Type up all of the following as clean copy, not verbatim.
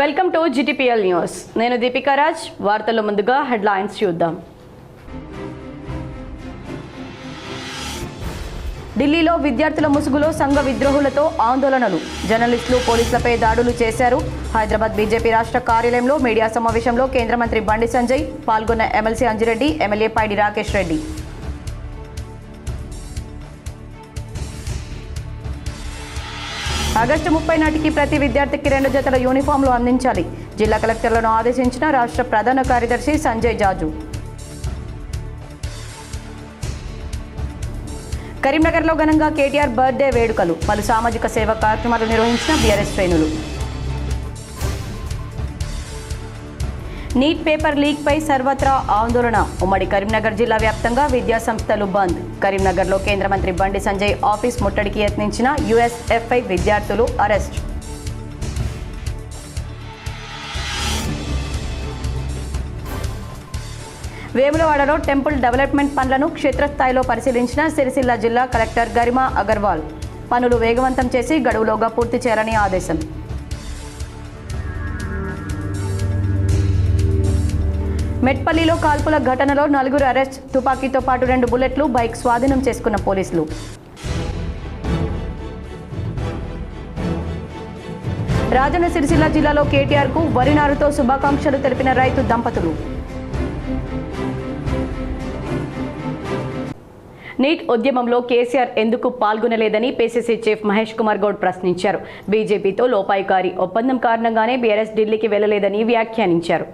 Welcome to GTPL news. నేను దీపికా రాజ్. వార్తల్లో ముందుగా హెడ్లైన్స్ చూద్దాం. ఢిల్లీలో విద్యార్థుల ముసుగులో సంఘ విద్రోహులతో ఆందోళనలు. జర్నలిస్టులు పోలీసులపై దాడులు చేశారు. హైదరాబాద్ బీజేపీ రాష్ట్ర కార్యాలయంలో మీడియా సమావేశంలో కేంద్ర మంత్రి బండి సంజయ్ పాల్గొన్న ఎమ్మెల్సీ అంజిరెడ్డి, ఎమ్మెల్యే పైడి రాకేష్ రెడ్డి. ఆగస్టు 30 నాటికి ప్రతి విద్యార్థికి 2 జతల యూనిఫామ్లు అందించాలి. జిల్లా కలెక్టర్లను ఆదేశించిన రాష్ట్ర ప్రధాన కార్యదర్శి సంజయ్ జాజు. కరీంనగర్లో ఘనంగా కేటీఆర్ బర్త్డే వేడుకలు. పలు సామాజిక సేవా కార్యక్రమాలు నిర్వహించిన బీఆర్ఎస్ శ్రేణులు. నీట్ పేపర్ లీక్పై సర్వత్రా ఆందోళన. ఉమ్మడి కరీంనగర్ జిల్లా వ్యాప్తంగా విద్యాసంస్థలు బంద్. కరీంనగర్లో కేంద్ర మంత్రి బండి సంజయ్ ఆఫీస్ ముట్టడికి యత్నించిన యూఎస్ఎఫ్ఐ విద్యార్థులు అరెస్ట్. వేములవాడలో టెంపుల్ డెవలప్మెంట్ పనులను క్షేత్రస్థాయిలో పరిశీలించిన సిరిసిల్ల జిల్లా కలెక్టర్ గరిమా అగర్వాల్. పనులు వేగవంతం చేసి గడువులోగా పూర్తి చేయాలని ఆదేశం. మెట్పల్లిలో కాల్పుల ఘటనలో 4 అరెస్ట్. తుపాకీతో పాటు 2 బుల్లెట్లు, బైక్ స్వాధీనం చేసుకున్న పోలీసులు. రాజన్న సిరిసిల్ల జిల్లాలో కేటీఆర్కు వరి నారుతో శుభాకాంక్షలు తెలిపిన రైతు దంపతులు. నీట్ ఉద్యమంలో కేసీఆర్ ఎందుకు పాల్గొనలేదని పీసీసీ చీఫ్ మహేష్ కుమార్ గౌడ్ ప్రశ్నించారు. బీజేపీతో లోపాయికారి ఒప్పందం కారణంగానే బీఆర్ఎస్ ఢిల్లీకి వెళ్లలేదని వ్యాఖ్యానించారు.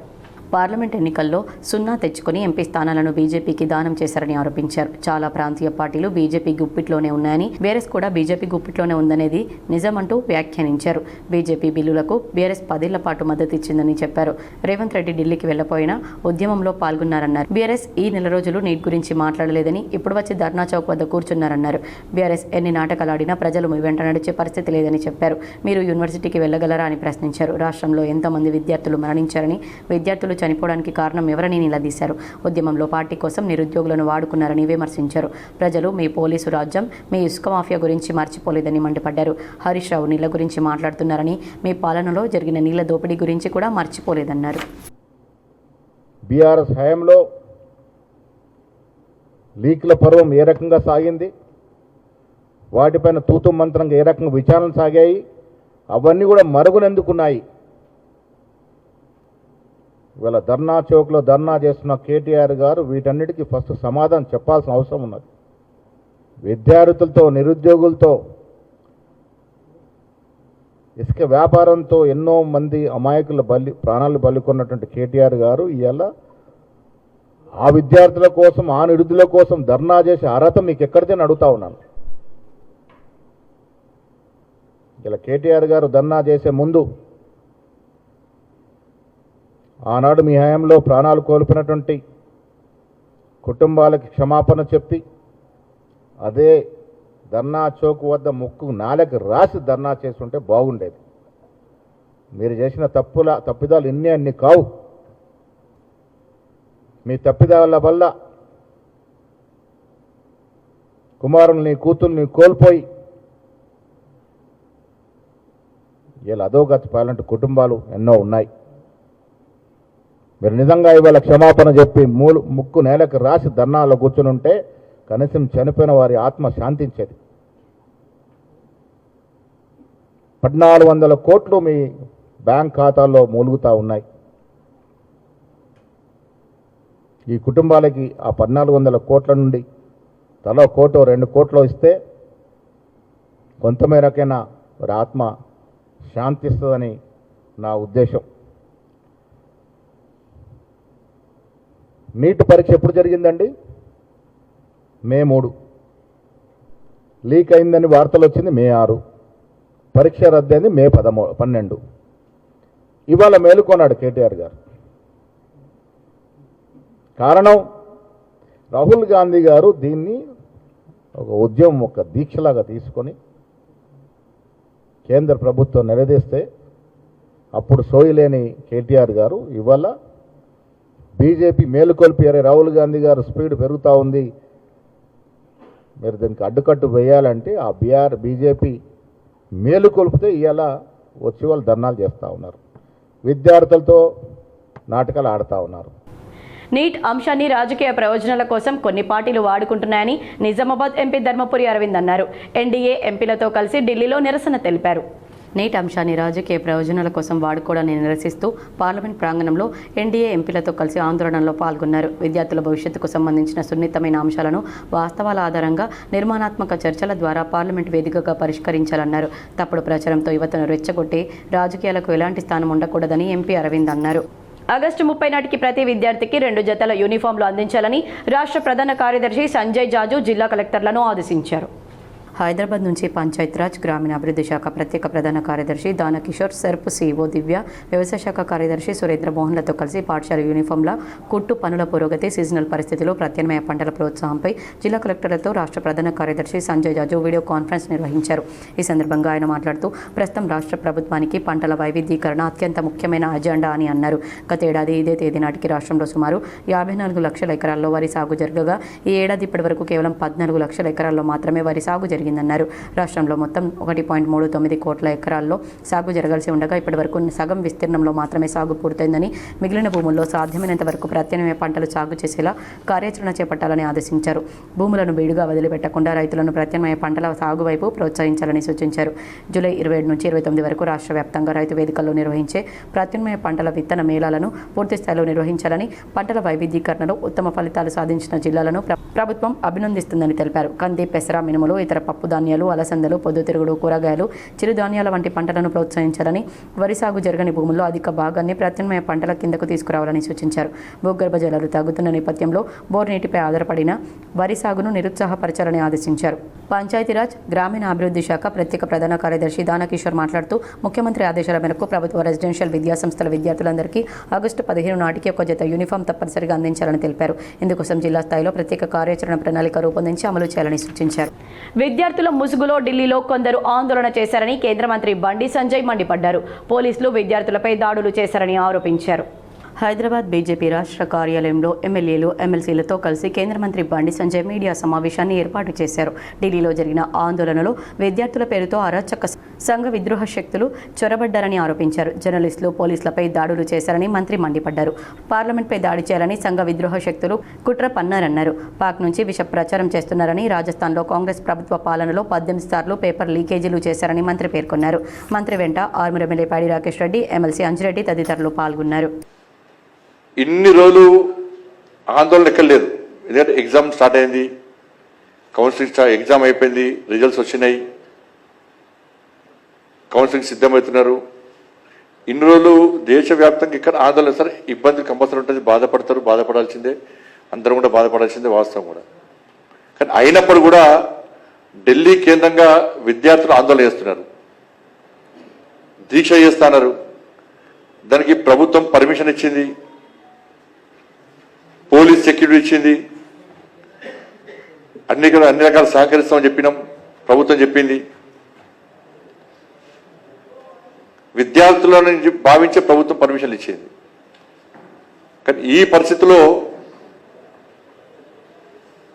పార్లమెంట్ ఎన్నికల్లో 0 తెచ్చుకుని ఎంపీ స్థానాలను బీజేపీకి దానం చేశారని ఆరోపించారు. చాలా ప్రాంతీయ పార్టీలు బీజేపీ గుప్పిట్లోనే ఉన్నాయని, బీఆర్ఎస్ కూడా బీజేపీ గుప్పిట్లోనే ఉందనేది నిజమంటూ వ్యాఖ్యానించారు. బీజేపీ బిల్లులకు బీఆర్ఎస్ 10 ఏళ్ల పాటు మద్దతు ఇచ్చిందని చెప్పారు. రేవంత్ రెడ్డి ఢిల్లీకి వెళ్లపోయినా ఉద్యమంలో పాల్గొన్నారన్నారు. బీఆర్ఎస్ ఈ నెల రోజులు నీట్ గురించి మాట్లాడలేదని, ఇప్పుడు వచ్చి ధర్నా చౌక్ వద్ద కూర్చున్నారన్నారు. బీఆర్ఎస్ ఎన్ని నాటకాలాడినా ప్రజలు మీ వెంట నడిచే పరిస్థితి లేదని చెప్పారు. మీరు యూనివర్సిటీకి వెళ్లగలరా అని ప్రశ్నించారు. రాష్ట్రంలో ఎంతమంది విద్యార్థులు మరణించారని, విద్యార్థులు చనిపోవడానికి కారణం ఎవరని నిలదీశారు. ఉద్యమంలో పార్టీ కోసం నిరుద్యోగులను వాడుకున్నారని విమర్శించారు. ప్రజలు మీ పోలీసు రాజ్యం, మీ ఇసుక మాఫియా గురించి మర్చిపోలేదని మండిపడ్డారు. హరీష్ రావు నీళ్ల గురించి మాట్లాడుతున్నారని, మీ పాలనలో జరిగిన నీళ్ల దోపిడీ గురించి కూడా మర్చిపోలేదన్నారు. బీఆర్ఎస్ హయాంలో లీక్ల పర్వం ఏ రకంగా సాగింది, వాటిపైన తూతు మంత్రంగా ఏ రకంగా విచారణ సాగాయి, అవన్నీ కూడా మరుగునెందుకున్నాయి. ఇవాళ ధర్నా చౌక్లో ధర్నా చేస్తున్న కేటీఆర్ గారు వీటన్నిటికీ ఫస్ట్ సమాధానం చెప్పాల్సిన అవసరం ఉన్నది. విద్యార్థులతో, నిరుద్యోగులతో, ఇసుక వ్యాపారంతో ఎన్నో మంది అమాయకుల ప్రాణాలు బలికొన్నటువంటి కేటీఆర్ గారు ఇవాళ ఆ విద్యార్థుల కోసం, ఆ నిరుద్యుల కోసం ధర్నా చేసే అర్హత మీకు ఎక్కడితే అడుగుతా ఉన్నాను. ఇలా కేటీఆర్ గారు ధర్నా చేసే ముందు ఆనాడు మీ హయాంలో ప్రాణాలు కోల్పోయినటువంటి కుటుంబాలకి క్షమాపణ చెప్పి అదే ధర్నా చౌక్ వద్ద ముక్కు నాలుగు రాసి ధర్నా చేస్తుంటే బాగుండేది. మీరు చేసిన తప్పిదాలు అన్ని కావు. మీ తప్పిదాల వల్ల కుమారుల్ని, కూతుర్ని కోల్పోయి ఇలా అధోగతి పాలంటి కుటుంబాలు ఎన్నో ఉన్నాయి. మీరు నిజంగా ఇవాళ క్షమాపణ చెప్పి ముక్కు నేలకు రాసి ధర్నాలో కూర్చుని ఉంటే కనీసం చనిపోయిన వారి ఆత్మ శాంతించేది. 1400 కోట్లు మీ బ్యాంక్ ఖాతాల్లో మూలుగుతూ ఉన్నాయి. ఈ కుటుంబాలకి ఆ 1400 కోట్ల నుండి తలో 1 కోటో 2 కోట్లో ఇస్తే కొంతమేరకైనా వారి ఆత్మ శాంతిస్తుందని నా ఉద్దేశం. నీట్ పరీక్ష ఎప్పుడు జరిగిందండి? మే 3. లీక్ అయిందని వార్తలు వచ్చింది మే 6. పరీక్ష రద్దయింది మే 12. ఇవాళ మేలుకొన్నాడు కేటీఆర్ గారు. కారణం రాహుల్ గాంధీ గారు దీన్ని ఒక ఉద్యమం, ఒక దీక్షలాగా తీసుకొని కేంద్ర ప్రభుత్వం నిలదీస్తే అప్పుడు సోయలేని కేటీఆర్ గారు ఇవాళ బీజేపీ మేలుకొల్పారు. రాహుల్ గాంధీ గారు స్పీడ్ పెరుగుతూ ఉంది, మీరు దీనికి అడ్డుకట్టు వేయాలంటే ఆ బీజేపీ మేలుకొల్పితే ఇవాళ వచ్చి వాళ్ళు ధర్నాలు చేస్తూ ఉన్నారు. విద్యార్థులతో నాటకాలు ఆడుతూ ఉన్నారు. నీట్ అంశాన్ని రాజకీయ ప్రయోజనాల కోసం కొన్ని పార్టీలు వాడుకుంటున్నాయని నిజామాబాద్ ఎంపీ ధర్మపురి అరవింద్ అన్నారు. ఎన్డీఏ ఎంపీలతో కలిసి ఢిల్లీలో నిరసన తెలిపారు. నీట్ అంశాన్ని రాజకీయ ప్రయోజనాల కోసం వాడుకోవడాన్ని నిరసిస్తూ పార్లమెంట్ ప్రాంగణంలో ఎన్డీఏ ఎంపీలతో కలిసి ఆందోళనలో పాల్గొన్నారు. విద్యార్థుల భవిష్యత్తుకు సంబంధించిన సున్నితమైన అంశాలను వాస్తవాల ఆధారంగా నిర్మాణాత్మక చర్చల ద్వారా పార్లమెంట్ వేదికగా పరిష్కరించాలన్నారు. తప్పుడు ప్రచారంతో యువతను రెచ్చగొట్టి రాజకీయాలకు ఎలాంటి స్థానం ఉండకూడదని ఎంపీ అరవింద్ అన్నారు. ఆగస్టు 30 నాటికి ప్రతి విద్యార్థికి 2 జతల యూనిఫామ్లు అందించాలని రాష్ట్ర ప్రధాన కార్యదర్శి సంజయ్ జాజు జిల్లా కలెక్టర్లను ఆదేశించారు. హైదరాబాద్ నుంచి పంచాయతీరాజ్ గ్రామీణాభివృద్ధి శాఖ ప్రత్యేక ప్రధాన కార్యదర్శి దానకిషోర్, సెర్ప్ సీఓ దివ్య, వ్యవసాయ శాఖ కార్యదర్శి సురేంద్ర మోహన్లతో కలిసి పాఠశాల యూనిఫామ్ల కుట్టు పనుల పురోగతి, సీజనల్ పరిస్థితులు, ప్రత్యామ్నాయ పంటల ప్రోత్సాహంపై జిల్లా కలెక్టర్లతో రాష్ట్ర ప్రధాన కార్యదర్శి సంజయ్ జాజు వీడియో కాన్ఫరెన్స్ నిర్వహించారు. ఈ సందర్భంగా ఆయన మాట్లాడుతూ ప్రస్తుతం రాష్ట్ర ప్రభుత్వానికి పంటల వైవిధ్యీకరణ అత్యంత ముఖ్యమైన అజెండా అని అన్నారు. గతేడాది ఇదే తేదీ నాటికి రాష్ట్రంలో సుమారు 54 లక్షల ఎకరాల్లో వరి సాగు జరగగా ఈ ఏడాది ఇప్పటి వరకు కేవలం 14 లక్షల ఎకరాల్లో మాత్రమే వరి సాగు జరిగిందన్నారు. రాష్ట్రంలో మొత్తం 1.39 కోట్ల ఎకరాల్లో సాగు జరగాల్సి ఉండగా ఇప్పటి వరకు సగం విస్తీర్ణంలో మాత్రమే సాగు పూర్తయిందని, మిగిలిన భూముల్లో సాధ్యమైనంత వరకు ప్రత్యామ్నాయ పంటలు సాగు చేసేలా కార్యాచరణ చేపట్టాలని ఆదేశించారు. భూములను బీడుగా వదిలిపెట్టకుండా రైతులను ప్రత్యామ్నాయ పంటల సాగు వైపు ప్రోత్సహించాలని సూచించారు. జూలై 27 నుంచి 29 వరకు రాష్ట్ర వ్యాప్తంగా రైతు వేదికల్లో నిర్వహించే ప్రత్యామ్నాయ పంటల విత్తన మేళాలను పూర్తి స్థాయిలో నిర్వహించాలని, పంటల వైవిధ్యీకరణలో ఉత్తమ ఫలితాలు సాధించిన జిల్లాలను ప్రభుత్వం అభినందిస్తుందని తెలిపారు. కంది, పెసర, మినుములు, ఇతర పప్పు ధాన్యాలు, అలసందలు, పొద్దుతిరుగుడు, కూరగాయలు, చిరుధాన్యాల వంటి పంటలను ప్రోత్సహించాలని, వరి సాగు జరగని భూముల్లో అధిక భాగాన్ని ప్రత్యామ్నాయ పంటల కిందకు తీసుకురావాలని సూచించారు. భూగర్భ జలాలు తగ్గుతున్న నేపథ్యంలో బోర్ నీటిపై ఆధారపడిన వరి సాగును నిరుత్సాహపరచాలని ఆదేశించారు. పంచాయతీరాజ్ గ్రామీణాభివృద్ధి శాఖ ప్రత్యేక ప్రధాన కార్యదర్శి దానకిషోర్ మాట్లాడుతూ ముఖ్యమంత్రి ఆదేశాల మేరకు ప్రభుత్వ రెసిడెన్షియల్ విద్యాసంస్థల విద్యార్థులందరికీ ఆగస్టు 15 నాటికి ఒక జత యూనిఫామ్ తప్పనిసరిగా అందించాలని తెలిపారు. ఇందుకోసం జిల్లా స్థాయిలో ప్రత్యేక కార్యాచరణ ప్రణాళిక రూపొందించి అమలు చేయాలని సూచించారు. విద్యార్థుల ముసుగులో ఢిల్లీలో కొందరు ఆందోళన చేశారని కేంద్ర మంత్రి బండి సంజయ్ మండిపడ్డారు. పోలీసులు విద్యార్థులపై దాడులు చేశారని ఆరోపించారు. హైదరాబాద్ బీజేపీ రాష్ట్ర కార్యాలయంలో ఎమ్మెల్యేలు, ఎమ్మెల్సీలతో కలిసి కేంద్ర మంత్రి బండి సంజయ్ మీడియా సమావేశాన్ని ఏర్పాటు చేశారు. ఢిల్లీలో జరిగిన ఆందోళనలో విద్యార్థుల పేరుతో అరాచక సంఘ విద్రోహ శక్తులు చొరబడ్డారని ఆరోపించారు. జర్నలిస్టులు, పోలీసులపై దాడులు చేశారని మంత్రి మండిపడ్డారు. పార్లమెంట్పై దాడి చేయాలని సంఘ విద్రోహ శక్తులు కుట్ర పన్నారన్నారు. పాక్ నుంచి విష ప్రచారం చేస్తున్నారని, రాజస్థాన్లో కాంగ్రెస్ ప్రభుత్వ పాలనలో 18 సార్లు పేపర్ లీకేజీలు చేశారని మంత్రి పేర్కొన్నారు. మంత్రి వెంట ఆర్మూర్ ఎమ్మెల్యే పాడి రాకేష్ రెడ్డి, ఎమ్మెల్సీ అంజిరెడ్డి తదితరులు పాల్గొన్నారు. ఇన్ని రోజులు ఆందోళన ఎక్కర్లేదు, ఎందుకంటే ఎగ్జామ్ స్టార్ట్ అయింది, కౌన్సిలింగ్ ఎగ్జామ్ అయిపోయింది, రిజల్ట్స్ వచ్చినాయి, కౌన్సిలింగ్ సిద్ధమవుతున్నారు. ఇన్ని రోజులు దేశవ్యాప్తంగా ఇక్కడ ఆందోళన సరే ఇబ్బంది కంపల్సరీ ఉంటుంది, బాధపడాల్సిందే, అందరం కూడా బాధపడాల్సిందే వాస్తవం కూడా. కానీ అయినప్పుడు కూడా ఢిల్లీ కేంద్రంగా విద్యార్థులు ఆందోళన చేస్తున్నారు, దీక్ష చేస్తున్నారు. దానికి ప్రభుత్వం పర్మిషన్ ఇచ్చింది, పోలీస్ సెక్యూరిటీ ఇచ్చింది, అన్ని రకాల సహకరిస్తామని చెప్పినాం, ప్రభుత్వం చెప్పింది. విద్యార్థులను భావించే ప్రభుత్వం పర్మిషన్లు ఇచ్చింది. కానీ ఈ పరిస్థితిలో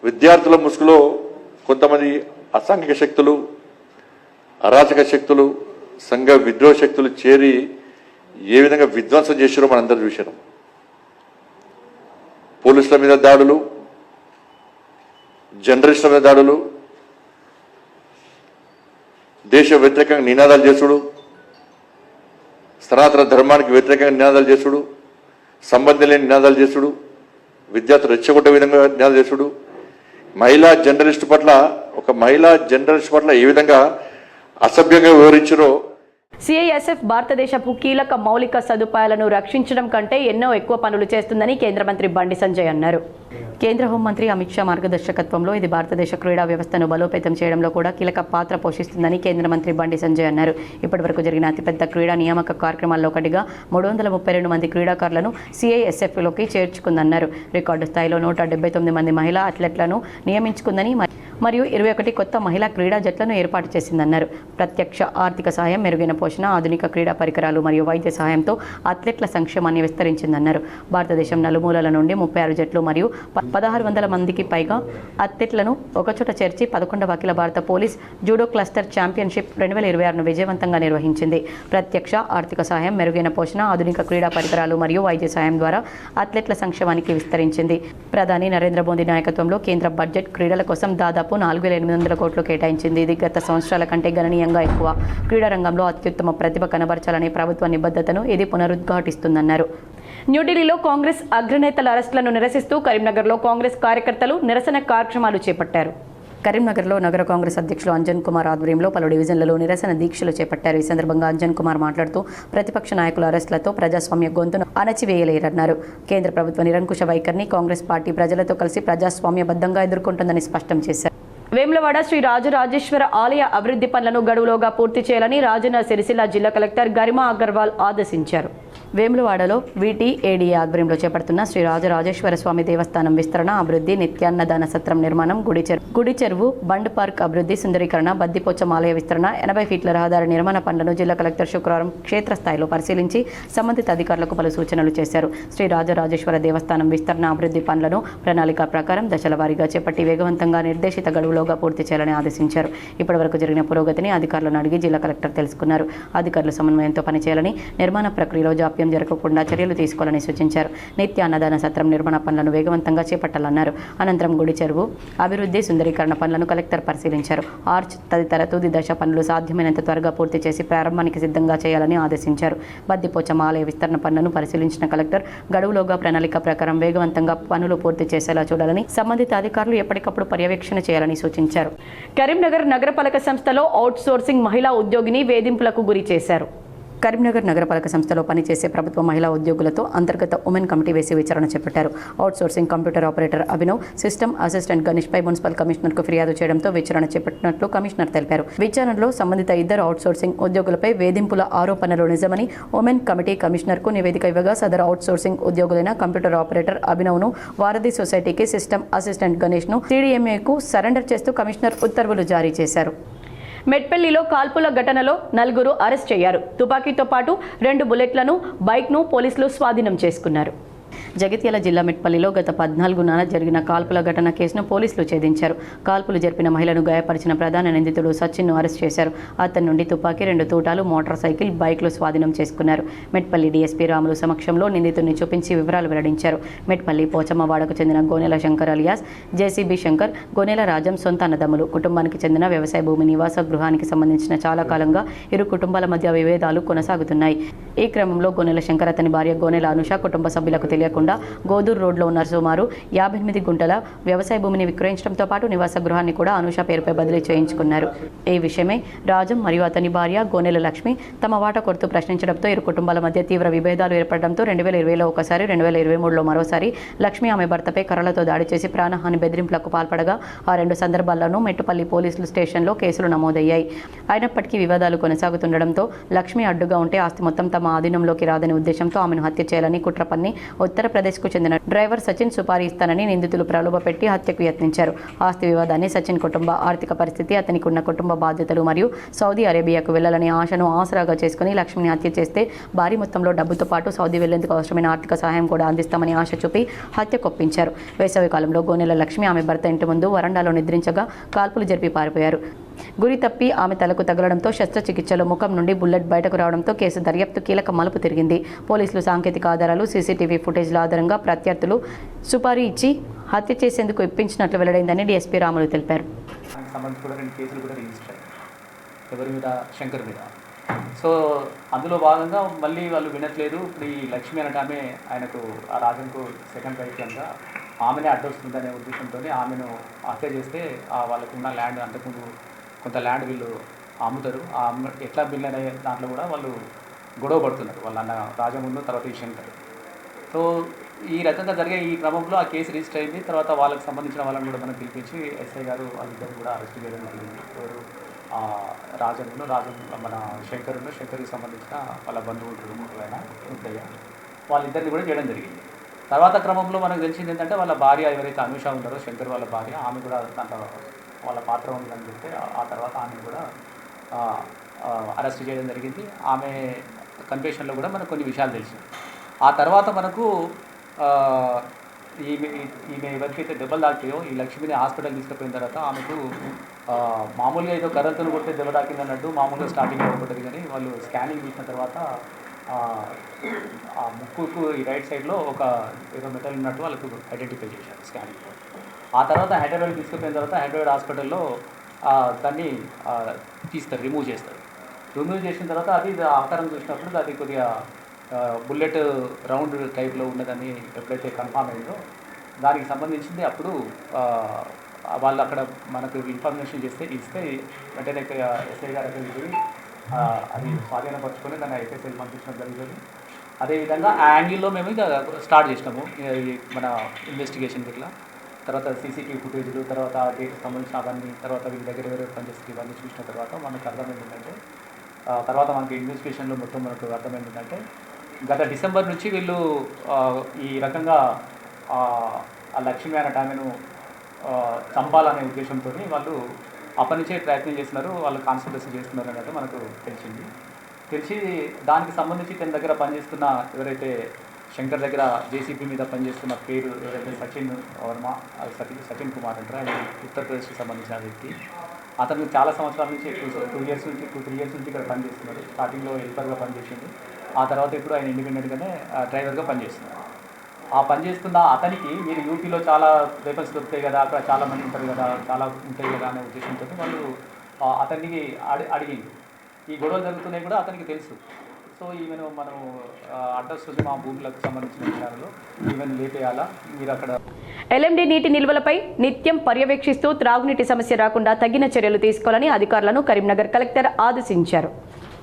విద్యార్థుల ముసుగులో కొంతమంది అసాంఘిక శక్తులు, అరాచక శక్తులు, సంఘ విద్రోహ శక్తులు చేరి ఏ విధంగా విధ్వంసం చేశారో మనందరూ చూశారు. పోలీసుల మీద దాడులు, జర్నలిస్టుల మీద దాడులు, దేశ వ్యతిరేకంగా నినాదాలు చేసుడు, సనాతన ధర్మానికి వ్యతిరేకంగా నినాదాలు చేసుడు, సంబంధం లేని నినాదాలు చేసుడు, విద్యార్థులు రెచ్చగొట్టే విధంగా నినాదాలు చేసుడు, మహిళా జర్నలిస్టు పట్ల ఏ విధంగా అసభ్యంగా వివరించారో. సిఐఎస్ఎఫ్ భారతదేశపు కీలక మౌలిక సదుపాయాలను రక్షించడం కంటే ఎన్నో ఎక్కువ పనులు చేస్తుందని కేంద్ర మంత్రి బండి సంజయ్ అన్నారు. కేంద్ర హోంమంత్రి అమిత్ షా మార్గదర్శకత్వంలో ఇది భారతదేశ క్రీడా వ్యవస్థను బలోపేతం చేయడంలో కూడా కీలక పాత్ర పోషిస్తుందని కేంద్ర మంత్రి బండి సంజయ్ అన్నారు. ఇప్పటివరకు జరిగిన అతిపెద్ద క్రీడా నియామక కార్యక్రమాల్లో ఒకటిగా 332 మంది క్రీడాకారులను సిఐఎస్ఎఫ్లోకి చేర్చుకుందన్నారు. రికార్డు స్థాయిలో 179 మంది మహిళా అథ్లెట్లను నియమించుకుందని మరియు 21 కొత్త మహిళా క్రీడా జట్లను ఏర్పాటు చేసిందన్నారు. ప్రత్యక్ష ఆర్థిక సాయం, మెరుగైన పోషణ పోషణ, ఆధునిక క్రీడా పరికరాలు మరియు వైద్య సహాయంతో అథ్లెట్ల సంక్షేమాన్ని విస్తరించిందన్నారు. భారతదేశం నలుమూలల నుండి 36 జట్లు మరియు 1600 మందికి పైగా అథ్లెట్లను ఒకచోట చేర్చి 11వ అఖిల భారత పోలీస్ జూడో క్లస్టర్ ఛాంపియన్షిప్ 2026ను విజయవంతంగా నిర్వహించింది. ప్రత్యక్ష ఆర్థిక సహాయం, మెరుగైన పోషణ, ఆధునిక క్రీడా పరికరాలు మరియు వైద్య సహాయం ద్వారా అథ్లెట్ల సంక్షేమానికి విస్తరించింది. ప్రధాని నరేంద్ర మోదీ నాయకత్వంలో కేంద్ర బడ్జెట్ క్రీడల కోసం దాదాపు 4800 కోట్లు కేటాయించింది. ఇది గత సంవత్సరాల కంటే గణనీయంగా ఎక్కువ. క్రీడా రంగంలో అత్యుత్తమ ప్రతిభ కనబరచాలనే ప్రభుత్వ నిబద్ధతను ఇది పునరుద్ఘాటిస్తుందన్నారు. న్యూఢిల్లీలో కాంగ్రెస్ అగ్రనేతల అరెస్టులను నిరసిస్తూ కరీంనగర్లో కాంగ్రెస్ కార్యకర్తలు నిరసన కార్యక్రమాలు చేపట్టారు. కరీంనగర్లో నగర కాంగ్రెస్ అధ్యక్షులు అంజన్ కుమార్ ఆధ్వర్యంలో పలు డివిజన్లలో నిరసన దీక్షలు చేపట్టారు. ఈ సందర్భంగా అంజన్ కుమార్ మాట్లాడుతూ ప్రతిపక్ష నాయకుల అరెస్టులతో ప్రజాస్వామ్య గొంతును అణచివేయలేరన్నారు. కేంద్ర ప్రభుత్వ నిరంకుశ వైఖరిని కాంగ్రెస్ పార్టీ ప్రజలతో కలిసి ప్రజాస్వామ్యబద్ధంగా ఎదుర్కొంటుందని స్పష్టం చేశారు. వేములవాడ శ్రీ రాజరాజేశ్వర ఆలయ అభివృద్ధి పనులను గడువులోగా పూర్తి చేయాలని రాజన్న సిరిసిల్ల జిల్లా కలెక్టర్ గరిమా అగర్వాల్ ఆదేశించారు. వేములవాడలో VTADA ఆధ్వర్యంలో చేపడుతున్న శ్రీ రాజరాజేశ్వర స్వామి దేవస్థానం విస్తరణ, అభివృద్ధి, నిత్యాన్నదాన సత్రం నిర్మాణం, గుడి చెరువు, బండ్ పార్క్ అభివృద్ధి, సుందరీకరణ, బద్దిపోచం ఆలయ విస్తరణ, 80 ఫీట్ల రహదారి నిర్మాణ పనులను జిల్లా కలెక్టర్ శుక్రవారం క్షేత్రస్థాయిలో పరిశీలించి సంబంధిత అధికారులకు పలు సూచనలు చేశారు. శ్రీ రాజరాజేశ్వర దేవస్థానం విస్తరణ, అభివృద్ధి పనులను ప్రణాళిక ప్రకారం దశల వారీగా చేపట్టి వేగవంతంగా నిర్దేశిత గడువులోగా పూర్తి చేయాలని ఆదేశించారు. ఇప్పటివరకు జరిగిన పురోగతిని అధికారులను అడిగి జిల్లా కలెక్టర్ తెలుసుకున్నారు. అధికారులు సమన్వయంతో పనిచేయాలని, నిర్మాణ ప్రక్రియలో జాప్యం జరగకుండా చర్యలు తీసుకోవాలని సూచించారు. నిత్య అన్నదాన సత్రం నిర్మాణ పనులను వేగవంతంగా చేపట్టాలన్నారు. అనంతరం గుడి చెరువు అభివృద్ధి, సుందరీకరణ పనులను కలెక్టర్ పరిశీలించారు. ఆర్చ్ తదితర తుది దశ పనులు సాధ్యమైనంత త్వరగా పూర్తి చేసి ప్రారంభానికి సిద్ధంగా చేయాలని ఆదేశించారు. బద్దిపోచం ఆలయ విస్తరణ పనులను పరిశీలించిన కలెక్టర్ గడువులోగా ప్రణాళిక ప్రకారం వేగవంతంగా పనులు పూర్తి చేసేలా చూడాలని, సంబంధిత అధికారులు ఎప్పటికప్పుడు పర్యవేక్షణ చేయాలని సూచించారు. కరీంనగర్ నగరపాలక సంస్థలో అవుట్ సోర్సింగ్ మహిళా ఉద్యోగిని వేధింపులకు గురి చేశారు. కరీంనగర్ నగరపాలక సంస్థలో పనిచేసే ప్రభుత్వ మహిళా ఉద్యోగులతో అంతర్గత ఉమెన్ కమిటీ వేసి విచారణ చేపట్టారు. Outsourcing computer operator Abhinav, system assistant గణేష్పై మున్సిపల్ కమిషనర్కు ఫిర్యాదు చేయడంతో విచారణ చేపట్టినట్లు కమిషనర్ తెలిపారు. విచారణలో సంబంధిత 2 అవుట్ సోర్సింగ్ ఉద్యోగులపై వేధింపుల ఆరోపణలు నిజమని ఉమెన్ కమిటీ కమిషనర్కు నివేదిక ఇవ్వగా సదరు అవుట్ సోర్సింగ్ ఉద్యోగులైన కంప్యూటర్ ఆపరేటర్ అభినవ్ను, వారధి సొసైటీకి సిస్టమ్ అసిస్టెంట్ గణేష్ను CDMAకు సరెండర్ చేస్తూ కమిషనర్ ఉత్తర్వులు జారీ చేశారు. మెట్పల్లిలో కాల్పుల ఘటనలో 4 అరెస్ట్ అయ్యారు. తుపాకీతో పాటు 2 బుల్లెట్లను, బైక్ను పోలీసులు స్వాధీనం చేసుకున్నారు. జగిత్యాల జిల్లా మెట్పల్లిలో గత 14న జరిగిన కాల్పుల ఘటన కేసును పోలీసులు ఛేదించారు. కాల్పులు జరిపిన మహిళను గాయపరిచిన ప్రధాన నిందితుడు సచిన్ను అరెస్ట్ చేశారు. అతని నుండి తుపాకీ, 2 తూటాలు, మోటార్ సైకిల్, బైక్లు స్వాధీనం చేసుకున్నారు. మెట్పల్లి DSP రాములు సమక్షంలో నిందితుడిని చూపించి వివరాలు వెల్లడించారు. మెట్పల్లి పోచమ్మవాడకు చెందిన గోనెల శంకర్ అలియాస్ JCB శంకర్, గోనెల రాజం సొంత అన్నదమ్ములు. కుటుంబానికి చెందిన వ్యవసాయ భూమి నివాస గృహానికి సంబంధించిన చాలా కాలంగా ఇరు కుటుంబాల మధ్య విభేదాలు కొనసాగుతున్నాయి. ఈ క్రమంలో గోనెల శంకర్, అతని భార్య గోనెల అనుష కుటుంబ సభ్యులకు తెలియకుండా గోదూరు రోడ్లో ఉన్న సుమారు 58 గుంటల వ్యవసాయ భూమిని విక్రయించడంతో పాటు నివాస గృహాన్ని కూడా అనుష పేరుపై బదిలీ చేయించుకున్నారు. ఈ విషయమై రాజం మరియు అతని భార్య గోనెల లక్ష్మి తమ వాటా కొడుతూ ప్రశ్నించడంతో ఇరు కుటుంబాల మధ్య తీవ్ర విభేదాలు ఏర్పడడంతో 2020లో ఒకసారి, 2023లో మరోసారి లక్ష్మి ఆమె భర్తపై కర్రలతో దాడి చేసి ప్రాణహాని బెదిరింపులకు పాల్పడగా ఆ 2 సందర్భాల్లోనూ మెట్టుపల్లి పోలీసులు స్టేషన్లో కేసులు నమోదయ్యాయి. అయినప్పటికీ వివాదాలు కొనసాగుతుండడంతో లక్ష్మి అడ్డుగా ఉంటే ఆస్తి మొత్తం తమ ఆధీనంలోకి రాదని ఉద్దేశంతో ఆమెను హత్య చేయాలని కుట్ర పన్ని ఉత్తరప్రదేశ్కు చెందిన డ్రైవర్ సచిన్ సుపారీ ఇస్తానని నిందితులు ప్రలోభపెట్టి హత్యకు యత్నించారు. ఆస్తి వివాదాన్ని సచిన్ కుటుంబ ఆర్థిక పరిస్థితి, అతనికి ఉన్న కుటుంబ బాధ్యతలు మరియు సౌదీ అరేబియాకు వెళ్లాలని ఆశను ఆసరాగా చేసుకుని లక్ష్మిని హత్య చేస్తే భారీ మొత్తంలో డబ్బుతో పాటు సౌదీ వెళ్లేందుకు అవసరమైన ఆర్థిక సహాయం కూడా అందిస్తామని ఆశ చూపి హత్య కొప్పించారు. వేసవి కాలంలో గోనెల లక్ష్మి ఆమె భర్త ఇంటి ముందు వరండాలో నిద్రించగా కాల్పులు జరిపి పారిపోయారు. గురి తప్పి ఆమె తలకు తగలడంతో శస్త్రచికిత్సలో ముఖం నుండి బుల్లెట్ బయటకు రావడంతో కేసు దర్యాప్తు కీలక మలుపు తిరిగింది. పోలీసులు సాంకేతిక ఆధారాలు, CCTV ఫుటేజ్ల ఆధారంగా ప్రత్యర్థులు సుపారీ ఇచ్చి హత్య చేసేందుకు ఇప్పించినట్లు వెల్లడైందని DSP రాములు తెలిపారు. ఎవరి మీద, శంకర్ మీద. సో అందులో భాగంగా మళ్ళీ వాళ్ళు వినట్లేదు. ఇప్పుడు ఈ లక్ష్మి అనట ఆమె ఆయనకు ఆ రాజంకు సెకండ్ వైఫ్గా ఆమెనే అడ్డొస్తుందనే ఉద్దేశంతో ఆమెను హత్య చేస్తే వాళ్ళకు ఉన్న ల్యాండ్ అంతకుముందు కొంత ల్యాండ్ వీళ్ళు అమ్ముతారు. ఎట్లా బిల్ అనే దాంట్లో కూడా వాళ్ళు గొడవ పడుతున్నారు. వాళ్ళ అన్న రాజముందు, తర్వాత ఈ శంకర్. సో ఈ రకంగా జరిగే ఈ క్రమంలో ఆ కేసు రిజిస్టర్ అయింది. తర్వాత వాళ్ళకి సంబంధించిన వాళ్ళని కూడా మనం పిలిపించి SI గారు వాళ్ళిద్దరు కూడా అరెస్ట్ చేయడం జరిగింది. ఎవరు రాజన్ మన శంకర్కి సంబంధించిన వాళ్ళ బంధువులు ఆయన ముద్దయ్య, వాళ్ళిద్దరిని కూడా చేయడం జరిగింది. తర్వాత క్రమంలో మనకు తెలిసింది ఏంటంటే వాళ్ళ భార్య ఎవరైతే అనుష ఉన్నారో, శంకర్ వాళ్ళ భార్య, ఆమె కూడా దాంట్లో వాళ్ళ పాత్ర ఉందని చెప్తే ఆ తర్వాత ఆమె కూడా అరెస్ట్ చేయడం జరిగింది. ఆమె కన్ఫెషన్లో కూడా మనకు కొన్ని విషయాలు తెలిసినాయి. ఆ తర్వాత మనకు ఈమె ఎవరికైతే దెబ్బలు తాకితాయో ఈ లక్ష్మిని హాస్పిటల్ తీసుకుపోయిన తర్వాత ఆమెకు మామూలుగా ఏదో కర్రతో కొట్టే దెబ్బ తాకింది అన్నట్టు మామూలుగా స్టార్టింగ్ కొట్టదు, కానీ వాళ్ళు స్కానింగ్ తీసిన తర్వాత ఆ ముక్కుకు ఈ రైట్ సైడ్లో ఒక ఏదో మెటల్ ఉన్నట్టు వాళ్ళకు ఐడెంటిఫై చేశారు స్కానింగ్లో. ఆ తర్వాత హైదరాబాద్ తీసుకుపోయిన తర్వాత హైదరాబాద్ హాస్పిటల్లో దాన్ని తీస్తారు, రిమూవ్ చేస్తారు. రిమూవ్ చేసిన తర్వాత అది ఆకారం చూసినప్పుడు అది కొద్దిగా బుల్లెట్ రౌండ్ టైప్లో ఉన్నదని ఎప్పుడైతే కన్ఫామ్ అయిందో దానికి సంబంధించింది అప్పుడు వాళ్ళు అక్కడ మనకు ఇన్ఫర్మేషన్ ఇస్తే వెంటనే ఎస్ఐ గారు అక్కడికి పోయి అది స్వాధీనపరచుకొని దాన్ని ఐపీఎస్ఎల్ పంపించడం జరుగుతుంది. అదేవిధంగా ఆ యాంగిల్లో మేము ఇక స్టార్ట్ చేసినాము మన ఇన్వెస్టిగేషన్ ఇట్లా. తర్వాత సీసీటీవీ ఫుటేజ్లు, తర్వాత డేట్కి సంబంధించిన అవన్నీ, తర్వాత వీళ్ళ దగ్గర ఎవరు పనిచేస్తే ఇవన్నీ చూసిన తర్వాత మనకు అర్థమైంది ఏంటంటే తర్వాత మనకి ఇన్వెస్టిగేషన్లో మొత్తం మనకు అర్థమైంది ఏంటంటే గత డిసెంబర్ నుంచి వీళ్ళు ఈ రకంగా ఆ లక్ష్మి అనే ఆమెను చంపాలనే ఉద్దేశంతో వాళ్ళు అప్పటి నుంచే ప్రయత్నం చేస్తున్నారు, వాళ్ళు కాన్స్పిరసీ చేస్తున్నారు అనేది మనకు తెలిసి దానికి సంబంధించి తన దగ్గర పనిచేస్తున్న ఎవరైతే శంకర్ దగ్గర జేసీబీ మీద పనిచేస్తున్న పేరు ఎవరైతే సచిన్ వర్మ, సచిన్ కుమార్ అంటారు, ఆయన ఉత్తరప్రదేశ్కి సంబంధించిన వ్యక్తి. అతను చాలా సంవత్సరాల నుంచి 2-3 ఇయర్స్ నుంచి ఇక్కడ పనిచేస్తున్నాడు. స్టార్టింగ్లో హెల్పర్గా పనిచేసింది, ఆ తర్వాత ఇప్పుడు ఆయన ఇండిపెండెంట్గానే డ్రైవర్గా పనిచేస్తున్నారు. ఆ పనిచేస్తున్న అతనికి మీరు యూపీలో చాలా వెపన్స్ దొరుకుతాయి కదా, అక్కడ చాలా మంది ఉంటారు కదా, చాలా ఉంటాయి కదా అనే ఉద్దేశంతో వాళ్ళు అతనికి అడిగింది. ఈ గొడవలు జరుగుతున్నాయి కూడా అతనికి తెలుసు. సో ఈమెను మనం అడ్రస్ మా భూములకు సంబంధించిన విషయాలలో ఈమెను లేపేయాలా, మీరు అక్కడ ఎల్ఎండి నీటి నిల్వలపై నిత్యం పర్యవేక్షిస్తూ త్రాగునీటి సమస్య రాకుండా తగిన చర్యలు తీసుకోవాలని అధికారులను కరీంనగర్ కలెక్టర్ ఆదేశించారు.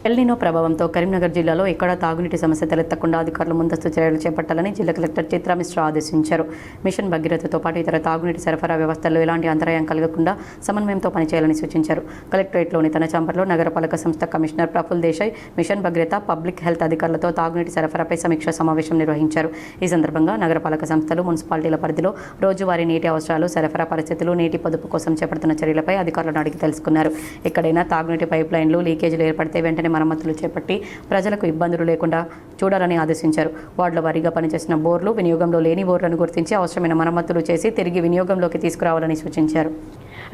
ఎల్నినో ప్రభావంతో కరీంనగర్ జిల్లాలో ఎక్కడా తాగునీటి సమస్య తలెత్తకుండా అధికారులు ముందస్తు చర్యలు చేపట్టాలని జిల్లా కలెక్టర్ చిత్రా మిశ్రా ఆదేశించారు. మిషన్ భగీరథతో పాటు ఇతర తాగునీటి సరఫరా వ్యవస్థల్లో ఎలాంటి అంతరాయం కలగకుండా సమన్వయంతో పనిచేయాలని సూచించారు. కలెక్టరేట్లోని తన ఛాంబర్లో నగరపాలక సంస్థ commissioner Praful Desai, mission Bhagiratha, public health అధికారులతో తాగునీటి సరఫరాపై సమీక్షా సమావేశం నిర్వహించారు. ఈ సందర్భంగా నగరపాలక సంస్థలు, మున్సిపాలిటీల పరిధిలో రోజువారీ నీటి అవసరాలు, సరఫరా పరిస్థితులు, నీటి పొదుపు కోసం చేపడుతున్న చర్యలపై అధికారులను అడిగి తెలుసుకున్నారు. ఎక్కడైనా తాగునీటి పైప్ లైన్లు లీకేజీలు ఏర్పడితే వెంటనే మరమ్మతులు చేపట్టి ప్రజలకు ఇబ్బందులు లేకుండా చూడాలని ఆదేశించారు. వార్డుల వారీగా పనిచేసిన బోర్లు, వినియోగంలో లేని బోర్లను గుర్తించి అవసరమైన మరమ్మతులు చేసి తిరిగి వినియోగంలోకి తీసుకురావాలని సూచించారు.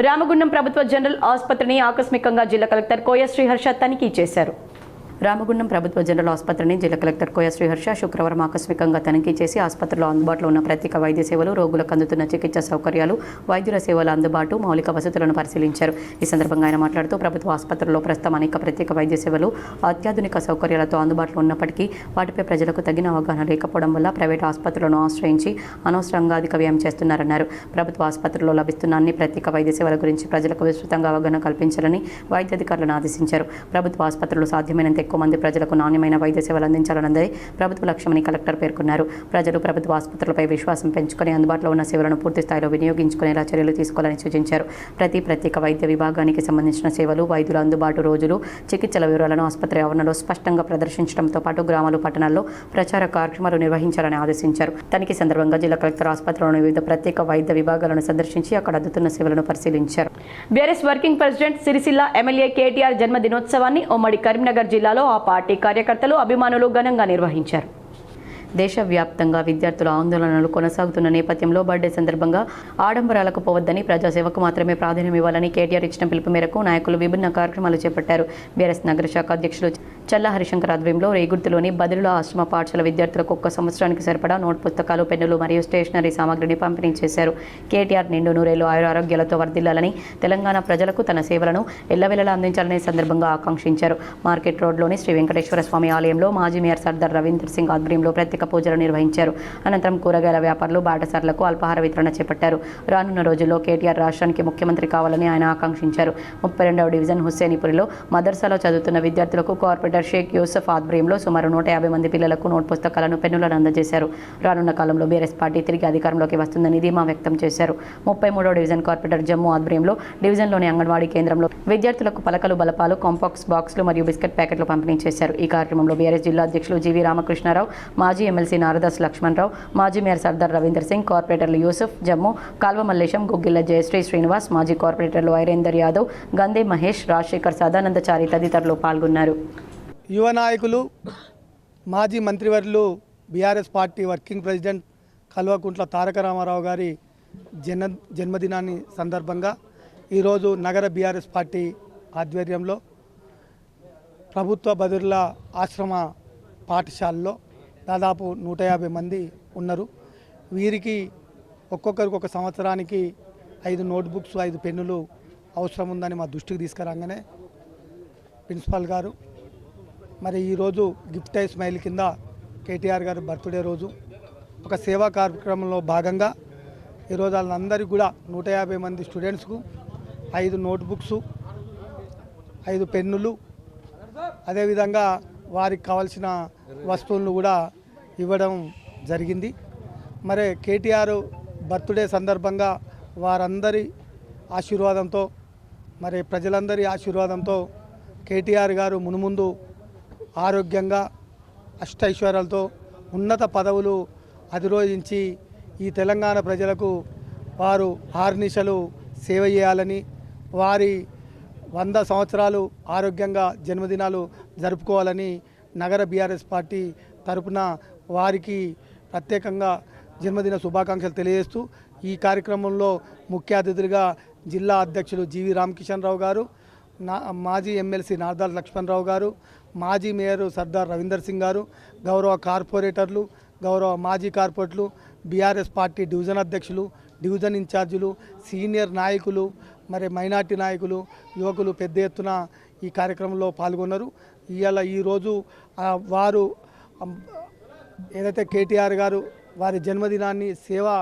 రామగుండం ప్రభుత్వ జనరల్ ఆసుపత్రిని ఆకస్మికంగా జిల్లా కలెక్టర్ కోయ శ్రీహర్ష తనిఖీ చేశారు. రామగుండం ప్రభుత్వ జనరల్ ఆసుపత్రిని జిల్లా కలెక్టర్ కోయ శ్రీహర్ష శుక్రవారం ఆకస్మికంగా తనిఖీ చేసి ఆసుపత్రిలో అందుబాటులో ఉన్న ప్రత్యేక వైద్య సేవలు, రోగులకు అందుతున్న చికిత్స సౌకర్యాలు, వైద్యుల సేవల అందుబాటు, మౌలిక వసతులను పరిశీలించారు. ఈ సందర్భంగా ఆయన మాట్లాడుతూ ప్రభుత్వ ఆసుపత్రుల్లో ప్రస్తుతం అనేక ప్రత్యేక వైద్య సేవలు అత్యాధునిక సౌకర్యాలతో అందుబాటులో ఉన్నప్పటికీ వాటిపై ప్రజలకు తగిన అవగాహన లేకపోవడం వల్ల ప్రైవేటు ఆసుపత్రులను ఆశ్రయించి అనవసరంగా అధిక వ్యయం చేస్తున్నారన్నారు. ప్రభుత్వ ఆసుపత్రుల్లో లభిస్తున్న అన్ని ప్రత్యేక వైద్య సేవల గురించి ప్రజలకు విస్తృతంగా అవగాహన కల్పించాలని వైద్యాధికారులను ఆదేశించారు. ప్రభుత్వ ఆసుపత్రులు సాధ్యమైనంత ఎక్కువ మంది ప్రజలకు నాణ్యమైన వైద్య సేవలు అందించాలన్నదే ప్రభుత్వ లక్ష్యమని కలెక్టర్ పేర్కొన్నారు. ప్రజలు ప్రభుత్వ ఆసుపత్రులపై విశ్వాసం పెంచుకొని అందుబాటులో ఉన్న సేవలను పూర్తి స్థాయిలో వినియోగించుకునేలా చర్యలు తీసుకోవాలని సూచించారు. ప్రతి ప్రత్యేక వైద్య విభాగానికి సంబంధించిన సేవలు, వైద్యుల అందుబాటు రోజులు, చికిత్సల వివరాలను ఆసుపత్రి ఆవరణలో స్పష్టంగా ప్రదర్శించడంతో పాటు గ్రామాలు, పట్టణాల్లో ప్రచార కార్యక్రమాలు నిర్వహించాలని ఆదేశించారు. తనిఖీ సందర్భంగా జిల్లా కలెక్టర్ ఆసుపత్రిలోని వివిధ ప్రత్యేక వైద్య విభాగాలను సందర్శించి అక్కడ అందుతున్న సేవలను పరిశీలించారు. BRS working president Sircilla MLA KTR జన్మదినోత్సవాన్ని ఉమ్మడి కరీంనగర్ జిల్లాలో ఆ పార్టీ కార్యకర్తలు, అభిమానులు ఘనంగా నిర్వహించారు. దేశవ్యాప్తంగా విద్యార్థుల ఆందోళనలు కొనసాగుతున్న నేపథ్యంలో బర్త్డే సందర్భంగా ఆడంబరాలకు పోవద్దని, ప్రజాసేవకు మాత్రమే ప్రాధాన్యం ఇవ్వాలని కేటీఆర్ ఇచ్చిన పిలుపు మేరకు నాయకులు విభిన్న కార్యక్రమాలు చేపట్టారు. బీఆర్ఎస్ నగర శాఖ అధ్యక్షులు చల్లా హరిశంకర్ ఆధ్వర్యంలో రేగుర్తిలోని బదిరుల ఆశ్రమ పాఠశాల విద్యార్థులకు 1 సంవత్సరానికి సరిపడా నోట్ పుస్తకాలు, పెన్నులు మరియు స్టేషనరీ సామాగ్రిని పంపిణీ చేశారు. కేటీఆర్ నిండు నూరేళ్లు ఆయురారోగ్యాలతో వర్ధిల్లాలని, తెలంగాణ ప్రజలకు తన సేవలను ఎల్లవెల్లలా అందించాలనే సందర్భంగా ఆకాంక్షించారు. మార్కెట్ రోడ్లోని శ్రీ వెంకటేశ్వర స్వామి ఆలయంలో మాజీ మేయర్ సర్దార్ రవీందర్ సింగ్ ఆధ్వర్యంలో ప్రత్యేక పూజలు నిర్వహించారు. అనంతరం కూరగాయల వ్యాపారులు, బాటసార్లకు అల్పాహార వితరణ చేపట్టారు. రానున్న రోజుల్లో కేటీఆర్ రాష్ట్రానికి ముఖ్యమంత్రి కావాలని ఆయన ఆకాంక్షించారు. 32వ డివిజన్ హుస్సేనిపురిలో మదర్సాలో చదువుతున్న విద్యార్థులకు కార్పొరేటర్ కార్పొరేటర్ షేక్ యూసఫ్ ఆధ్వర్యంలో సుమారు 150 మంది పిల్లలకు నోట్ పుస్తకాలను, పెన్నులను అందజేశారు. రానున్న కాలంలో బీఆర్ఎస్ పార్టీ తిరిగి అధికారంలోకి వస్తుందని ధీమా వ్యక్తం చేశారు. 33వ డివిజన్ కార్పొరేటర్ జమ్మూ ఆధ్వర్యంలో డివిజన్లోని అంగన్వాడీ కేంద్రంలో విద్యార్థులకు పలకలు, బలపాలు, కాంపాక్స్ బాక్సులు మరియు బిస్కెట్ ప్యాకెట్లు పంపిణీ చేశారు. ఈ కార్యక్రమంలో బీఆర్ఎస్ జిల్లా అధ్యక్షులు జీవి రామకృష్ణారావు, మాజీ ఎమ్మెల్సీ నారదాస్ లక్ష్మణరావు, మాజీ మేయర్ సర్దార్ రవీందర్ సింగ్, కార్పొరేటర్లు యూసుఫ్, జమ్మూ, కాల్వ మల్లేశం, గుగ్గిళ్ల జయశ్రీ శ్రీనివాస్, మాజీ కార్పొరేటర్లు ఐరేందర్ యాదవ్, గందే మహేష్, రాజశేఖర్, సదానందచారి తదితరులు పాల్గొన్నారు. యువ నాయకులు, మాజీ మంత్రివర్యులు, BRS party working president Kalvakuntla Taraka Ramarao గారి జన్మదినాన్ని సందర్భంగా ఈరోజు నగర బీఆర్ఎస్ పార్టీ ఆధ్వర్యంలో ప్రభుత్వ బదిర్ల ఆశ్రమ పాఠశాలలో దాదాపు 150 మంది ఉన్నారు. వీరికి ఒక్కొక్కరికి ఒక సంవత్సరానికి 5 నోట్బుక్స్, 5 పెన్నులు అవసరం ఉందని మా దృష్టికి తీసుకురాగానే ప్రిన్సిపాల్ గారు మరి ఈరోజు గిఫ్ట్ ఐ స్మైల్ కింద కేటీఆర్ గారి బర్త్డే రోజు ఒక సేవా కార్యక్రమంలో భాగంగా ఈరోజు వాళ్ళందరికీ కూడా 150 మంది స్టూడెంట్స్కు 5 నోట్బుక్స్, 5 పెన్నులు, అదేవిధంగా వారికి కావాల్సిన వస్తువులను కూడా ఇవ్వడం జరిగింది. మరి కేటీఆర్ బర్త్డే సందర్భంగా వారందరి ఆశీర్వాదంతో, మరి ప్రజలందరి ఆశీర్వాదంతో కేటీఆర్ గారు మునుముందు ఆరోగ్యంగా అష్టైశ్వర్యాలతో ఉన్నత పదవులు అధిరోహించి ఈ తెలంగాణ ప్రజలకు వారు ఆర్నిశలు సేవ చేయాలని, వారి 100 సంవత్సరాలు ఆరోగ్యంగా జన్మదినాలు జరుపుకోవాలని నగర బీఆర్ఎస్ పార్టీ తరపున వారికి ప్రత్యేకంగా జన్మదిన శుభాకాంక్షలు తెలియజేస్తూ ఈ కార్యక్రమంలో ముఖ్య అతిథులుగా జిల్లా అధ్యక్షులు జీవి రామకిషన్ రావు గారు, మాజీ ఎమ్మెల్సీ నారదాస్ లక్ష్మణరావు గారు, మాజీ మేయర్ సర్దార్ రవీందర్ సింగ్ గారు, గౌరవ కార్పొరేటర్లు, గౌరవ మాజీ కార్పొరేటర్లు, బీఆర్ఎస్ పార్టీ డివిజన్ అధ్యక్షులు, డివిజన్ ఇన్ఛార్జీలు, సీనియర్ నాయకులు, మరి మైనార్టీ నాయకులు, యువకులు పెద్ద ఎత్తున ఈ కార్యక్రమంలో పాల్గొన్నారు. ఈరోజు వారు ఏదైతే కేటీఆర్ గారు వారి జన్మదినాన్ని సేవా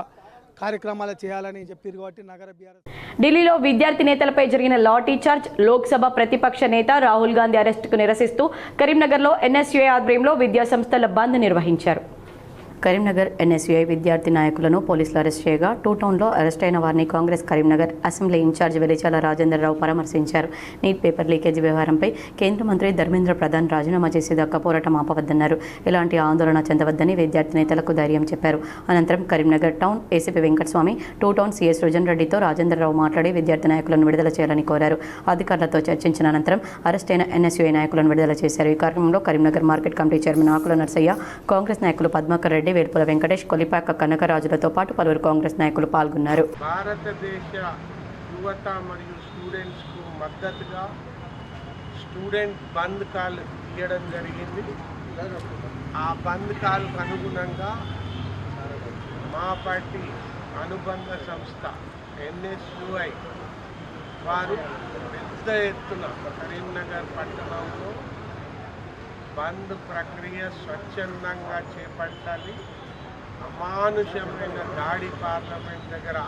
కార్యక్రమాలు చేయాలని చెప్పారు కాబట్టి నగర బీఆర్ఎస్. ఢిల్లీలో విద్యార్థి నేతలపై జరిగిన లాఠీ చార్జ్, లోక్సభ ప్రతిపక్ష నేత రాహుల్ గాంధీ అరెస్టుకు నిరసిస్తూ కరీంనగర్లో ఎన్ఎస్యుఐ ఆధ్వర్యంలో విద్యాసంస్థల బంద్ నిర్వహించారు. కరీంనగర్ ఎన్ఎస్యుఐ విద్యార్థి నాయకులను పోలీసులు అరెస్ట్ చేయగా, టూ టౌన్లో అరెస్ట్ అయిన వారిని కాంగ్రెస్ కరీంనగర్ అసెంబ్లీ ఇన్ఛార్జ్ వెలిచాల రాజేంద్రరావు పరామర్శించారు. నీట్ పేపర్ లీకేజీ వ్యవహారంపై కేంద్ర మంత్రి ధర్మేంద్ర ప్రధాన్ రాజీనామా చేసేదాకా పోరాటం ఆపవద్దన్నారు. ఎలాంటి ఆందోళన చెందవద్దని విద్యార్థి నేతలకు ధైర్యం చెప్పారు. అనంతరం Karimnagar town ACP Venkataswamy, two town CS రుజన్ రెడ్డితో రాజేంద్రరావు మాట్లాడి విద్యార్థి నాయకులను విడుదల చేయాలని కోరారు. అధికారులతో చర్చించిన అనంతరం అరెస్ట్ అయిన ఎన్ఎస్యుఐ నాయకులను విడుదల చేశారు. ఈ కార్యక్రమంలో కరీంనగర్ మార్కెట్ కమిటీ చైర్మన్ ఆకుల నర్సయ్య, కాంగ్రెస్ నాయకులు పద్మాకర్ రెడ్డి, వేల్పుల వెంకటేష్, కొలిపాక కనకరాజులతో పాటు పలువురు కాంగ్రెస్ నాయకులు పాల్గొన్నారు. భారతదేశ యువత మరియు స్టూడెంట్స్కు మద్దతుగా స్టూడెంట్ బంద్ కాల్ ఇవ్వడం జరిగింది. ఆ బంద్ కాల్కు అనుగుణంగా మా పార్టీ అనుబంధ సంస్థ ఎన్ఎస్యుఐ వారు పెద్ద ఎత్తున కరీంనగర్ పట్టణంలో బంద్ ప్రక్రియ స్వచ్ఛందంగా చేపట్టాలి. అమానుషమైన దాడి పార్లమెంట్ దగ్గర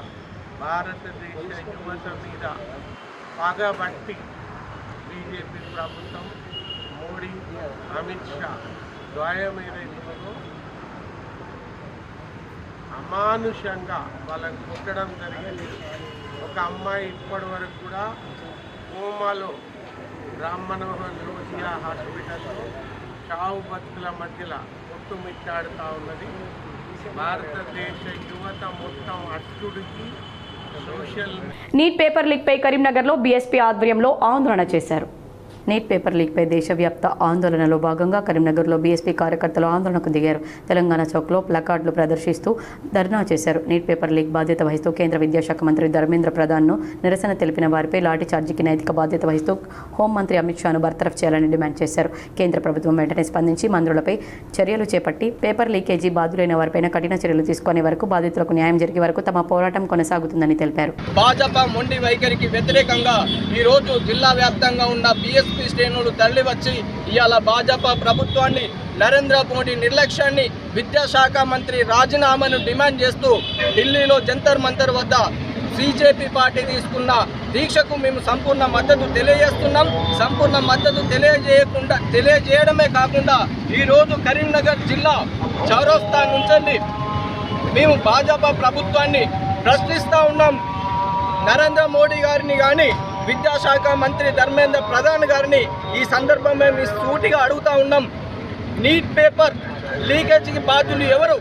భారతదేశ యువత మీద పగబట్టి బీజేపీ ప్రభుత్వం, మోడీ, అమిత్ షా ద్వయం ఏదైతుందో అమానుషంగా వాళ్ళని కొట్టడం జరిగింది. ఒక అమ్మాయి ఇప్పటి వరకు కూడా కోమాలో రామ్ మనోహర్ లోహియా హాస్పిటల్లో చావు బతుకుల మధ్యలో కొట్టుమిట్టాడుతూ ఉన్నది. భారతదేశ యువత మొత్తం అట్టుడికి సోషల్. నీట్ పేపర్ లీక్పై కరీంనగర్లో బీఎస్పీ ఆధ్వర్యంలో ఆందోళన చేశారు. నీట్ పేపర్ లీక్పై దేశవ్యాప్త ఆందోళనలో భాగంగా కరీంనగర్లో బీఎస్పీ కార్యకర్తలు ఆందోళనకు దిగారు. తెలంగాణ చౌక్లో ప్లకార్డులు ప్రదర్శిస్తూ ధర్నా చేశారు. నీట్ పేపర్ లీక్ బాధ్యత వహిస్తూ కేంద్ర విద్యాశాఖ మంత్రి ధర్మేంద్ర ప్రధాన్ను నిరసన తెలిపిన వారిపై లాఠీ చార్జీకి నైతిక బాధ్యత వహిస్తూ హోంమంత్రి అమిత్ షాను బర్తరఫ్ చేయాలని డిమాండ్ చేశారు. కేంద్ర ప్రభుత్వం వెంటనే స్పందించి మంత్రులపై చర్యలు చేపట్టి పేపర్ లీకేజీ బాధ్యులైన వారిపైన కఠిన చర్యలు తీసుకునే వరకు, బాధితులకు న్యాయం జరిగే వరకు తమ పోరాటం కొనసాగుతుందని తెలిపారు. భాజపా మొండి వైఖరికి వ్యతిరేకంగా ఈరోజు జిల్లా వ్యాప్తంగా ఉన్న బీఎస్పీ శ్రేణులు తరలి వచ్చి ఇవాళ భాజపా ప్రభుత్వాన్ని, నరేంద్ర మోడీ నిర్లక్ష్యాన్ని, విద్యాశాఖ మంత్రి రాజీనామాను డిమాండ్ చేస్తూ ఢిల్లీలో జంతర్ మంతర్ వద్ద బీజేపీ పార్టీ తీసుకున్న దీక్షకు మేము సంపూర్ణ మద్దతు తెలియజేస్తున్నాం. సంపూర్ణ మద్దతు తెలియజేయడమే కాకుండా ఈరోజు కరీంనగర్ జిల్లా చౌరస్తా నుంచి మేము భాజపా ప్రభుత్వాన్ని ప్రశ్నిస్తూ ఉన్నాం. నరేంద్ర మోడీ గారిని కానీ విద్యాశాఖ మంత్రి ధర్మేంద్ర ప్రధాన్ గారిని ఈ సందర్భంలో మేము సూటిగా అడుగుతూ ఉన్నాం. నీట్ పేపర్ లీకేజీకి బాధ్యులు ఎవరు?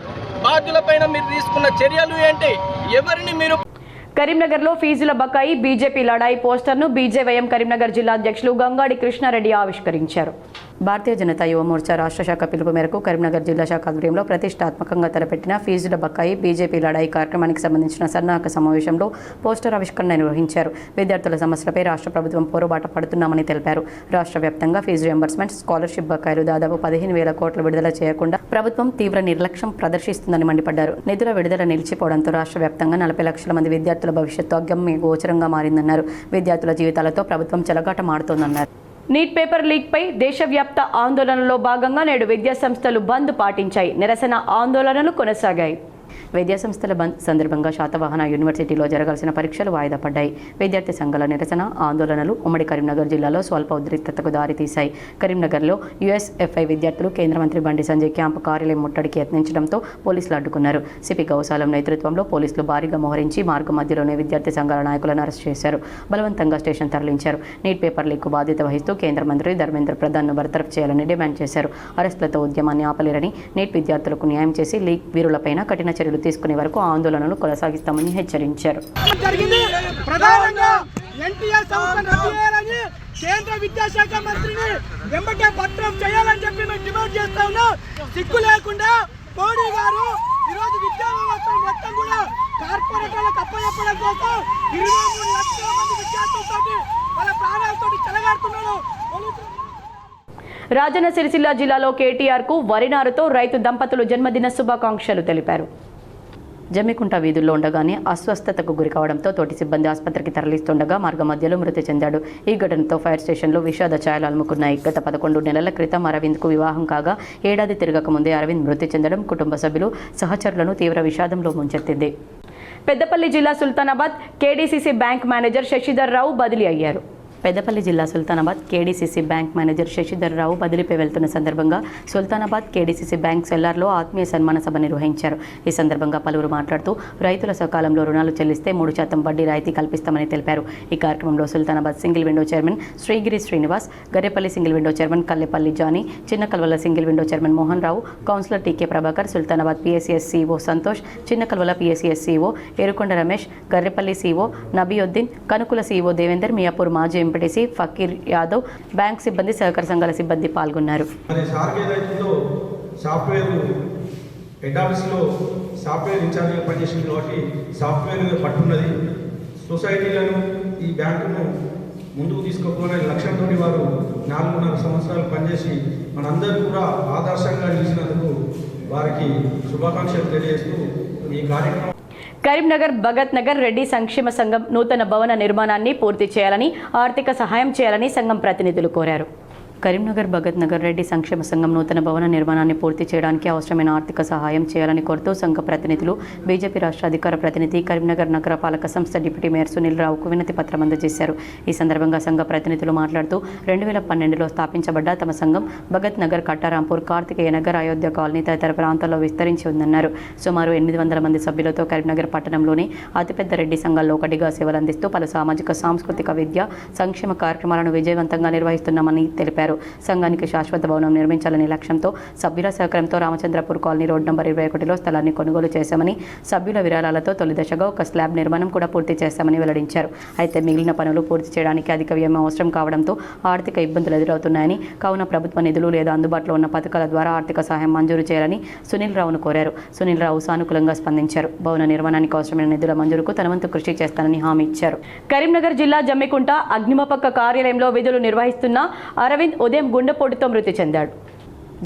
బాధ్యులపైన మీరు తీసుకున్న చర్యలు ఏంటి? ఎవరిని మీరు? కరీంనగర్లో ఫీజుల బకాయి బీజేపీ లడాయి పోస్టర్ను బీజేవైఎం కరీంనగర్ జిల్లా అధ్యక్షులు గంగాడి కృష్ణారెడ్డి ఆవిష్కరించారు. భారతీయ జనతా యువ మోర్చా రాష్ట్ర శాఖ పిలుపు మేరకు కరీంనగర్ జిల్లా శాఖ ఆధ్వర్యంలో ప్రతిష్టాత్మకంగా తలపెట్టిన ఫీజుల బకాయి బీజేపీ లడాయి కార్యక్రమానికి సంబంధించిన సన్నాహక సమావేశంలో పోస్టర్ ఆవిష్కరణ నిర్వహించారు. విద్యార్థుల సమస్యలపై రాష్ట్ర ప్రభుత్వం పోరుబాట పడుతున్నామని తెలిపారు. రాష్ట్ర వ్యాప్తంగా ఫీజు రియంబర్స్మెంట్, స్కాలర్షిప్ బకాయిలు దాదాపు 15,000 కోట్లు విడుదల చేయకుండా ప్రభుత్వం తీవ్ర నిర్లక్ష్యం ప్రదర్శిస్తుందని మండిపడ్డారు. నిధుల విడుదల నిలిచిపోవడంతో రాష్ట్ర వ్యాప్తంగా 40 లక్షల మంది విద్యార్థుల భవిష్యత్తు అగమ్య గోచరంగా మారిందన్నారు. విద్యార్థుల జీవితాలతో ప్రభుత్వం చెలగాటమాడుతోందన్నారు. నీట్ పేపర్ లీక్ పై దేశవ్యాప్త ఆందోళనలో భాగంగా నేడు విద్యాసంస్థలు బంద్ పాటించాయి. నిరసన ఆందోళనలు కొనసాగాయి. విద్యాసంస్థల బంద్ సందర్భంగా శాతవాహన యూనివర్సిటీలో జరగాల్సిన పరీక్షలు వాయిదా పడ్డాయి. విద్యార్థి సంఘాల నిరసన ఆందోళనలు ఉమ్మడి కరీంనగర్ జిల్లాలో స్వల్ప ఉద్రిక్తతకు దారితీశాయి. కరీంనగర్లో యుఎస్ఎఫ్ఐ విద్యార్థులు కేంద్ర మంత్రి బండి సంజయ్ క్యాంపు కార్యాలయం ముట్టడికి యత్నించడంతో పోలీసులు అడ్డుకున్నారు. సిపి గౌసాలం నేతృత్వంలో పోలీసులు భారీగా మోహరించి మార్గ మధ్యలోనే విద్యార్థి సంఘాల నాయకులను అరెస్ట్ చేశారు. బలవంతంగా స్టేషన్ తరలించారు. నీట్ పేపర్ లీక్కు బాధ్యత వహిస్తూ కేంద్ర మంత్రి ధర్మేంద్ర ప్రధాన్ను బర్తరఫ్ చేయాలని డిమాండ్ చేశారు. అరెస్టులతో ఉద్యమాన్ని ఆపలేరని, నీట్ విద్యార్థులకు న్యాయం చేసి లీక్ వీరులపైన కఠిన చర్యలు తీసుకునే వరకు ఆందోళనలు కొనసాగిస్తామని హెచ్చరించారు. కేంద్ర విద్యాశాఖ మంత్రిని వెంబడే బర్తరఫ్ చేయాలని చెప్పి మేము డిమాండ్ చేస్తా ఉన్నాం. సిగ్గు లేకుండా మోడీ గారు ఈరోజు విద్యా వ్యవస్థ మొత్తం కూడా కార్పొరేట్లకు అప్పచెప్పడం కోసం 23 లక్షల మంది విద్యార్థులతో వాళ్ళ ప్రాణాలతో చెలగాడుతున్నారు. రాజన్న సిరిసిల్ల జిల్లాలో కేటీఆర్కు వరినారుతో రైతు దంపతులు జన్మదిన శుభాకాంక్షలు తెలిపారు. జమ్మికుంట వీధుల్లో ఉండగానే అస్వస్థతకు గురి కావడంతో తోటి సిబ్బంది ఆసుపత్రికి తరలిస్తుండగా మార్గ మధ్యలో మృతి చెందాడు. ఈ ఘటనతో ఫైర్ స్టేషన్లో విషాద ఛాయలు అలుముకున్నాయి. గత 11 నెలల క్రితం అరవింద్కు వివాహం కాగా ఏడాది తిరగక ముందే అరవింద్ మృతి చెందడం కుటుంబ సభ్యులు, సహచరులను తీవ్ర విషాదంలో ముంచెత్తింది. పెద్దపల్లి జిల్లా Sultanabad KDCC bank manager Shashidhar Rao బదిలీ అయ్యారు. పెద్దపల్లి జిల్లా Sultanabad KDCC bank manager Shashidhar Rao బదిలీపై వెళ్తున్న సందర్భంగా సుల్తానాబాద్ కేడీసీసీ బ్యాంక్ సెల్లార్లో ఆత్మీయ సన్మాన సభ నిర్వహించారు. ఈ సందర్భంగా పలువురు మాట్లాడుతూ రైతుల సకాలంలో రుణాలు చెల్లిస్తే 3% వడ్డీ రాయితీ కల్పిస్తామని తెలిపారు. ఈ కార్యక్రమంలో Sultanabad single window chairman Srigiri Srinivas, Garrepalli single window chairman Kallepalli Jani, Chinna Kalvala single window chairman Mohan Rao, councillor TK Prabhakar, Sultanabad PSCS CEO Santosh, Chinna Kalvala PSCS CEO Erukonda Ramesh, Garrepalli CEO నబీయుద్దీన్, Kanukula CEO Devender, Miyapur మాజీ ఎంపీటీసీ ఫకీర్ యాదవ్, బ్యాంక్ సిబ్బంది, సహకార సంఘాల సిబ్బంది పాల్గొన్నారు. హెడ్ ఆఫీస్లో సాఫ్ట్వేర్ ఇన్ఛార్జ్గా పనిచేసింది కాబట్టి సాఫ్ట్వేర్ మీద పట్టున్నది. సొసైటీలను ఈ బ్యాంకును ముందుకు తీసుకుపోవాలనే లక్ష్యంతో వారు 4.5 సంవత్సరాలు పనిచేసి మనందరూ కూడా ఆదర్శంగా నిలిచినందుకు వారికి శుభాకాంక్షలు తెలియజేస్తూ ఈ కార్యక్రమం. కరీంనగర్ భగత్ నగర్ రెడ్డి సంక్షేమ సంఘం నూతన భవన నిర్మాణాన్ని పూర్తి చేయాలని, ఆర్థిక సహాయం చేయాలని సంఘం ప్రతినిధులు కోరారు. కరీంనగర్ భగత్ నగర్ రెడ్డి సంక్షేమ సంఘం నూతన భవన నిర్మాణాన్ని పూర్తి చేయడానికి అవసరమైన ఆర్థిక సహాయం చేయాలని కోరుతూ సంఘ ప్రతినిధులు బీజేపీ రాష్ట్ర అధికార ప్రతినిధి కరీంనగర్ నగర పాలక సంస్థ డిప్యూటీ మేయర్ సునీల్ రావుకు వినతి పత్రం అందజేశారు. ఈ సందర్భంగా సంఘ ప్రతినిధులు మాట్లాడుతూ 2012లో స్థాపించబడ్డ తమ సంఘం భగత్ నగర్, కట్టారాంపూర్, కార్తికేయ నగర్, అయోధ్య కాలనీ తదితర ప్రాంతాల్లో విస్తరించి ఉందన్నారు. సుమారు 800 మంది సభ్యులతో కరీంనగర్ పట్టణంలోని అతిపెద్ద రెడ్డి సంఘాల్లో ఒకటిగా సేవలు అందిస్తూ పలు సామాజిక, సాంస్కృతిక, విద్య, సంక్షేమ కార్యక్రమాలను విజయవంతంగా నిర్వహిస్తున్నామని తెలిపారు. సంఘానికి శాశ్వత భవనం నిర్మించాలనే లక్ష్యంతో సభ్యుల సహకారంతో రామచంద్రపూర్ కాలనీ రోడ్ నంబర్ 21లో స్థలాన్ని కొనుగోలు చేశామని, సభ్యుల విరాళాలతో తొలి దశగా ఒక స్లాబ్ నిర్మాణం కూడా పూర్తి చేశామని వెల్లడించారు. అయితే మిగిలిన పనులు పూర్తి చేయడానికి అధిక వ్యయం అవసరం కావడంతో ఆర్థిక ఇబ్బందులు ఎదురవుతున్నాయని, కావున ప్రభుత్వ నిధులు లేదా అందుబాటులో ఉన్న పథకాల ద్వారా ఆర్థిక సహాయం మంజూరు చేయాలని సునీల్ రావును కోరారు. సునీల్ రావు సానుకూలంగా స్పందించారు. భవన నిర్మాణానికి అవసరమైన నిధుల మంజూరుకు తన వంతు కృషి చేస్తానని హామీ ఇచ్చారు. కరీంనగర్ జిల్లా జమ్మికుంట అగ్నిమాపక కార్యాలయంలో విధులు నిర్వహిస్తున్న అరవింద్ ఉదయం గుండెపోటుతో మృతి చెందాడు.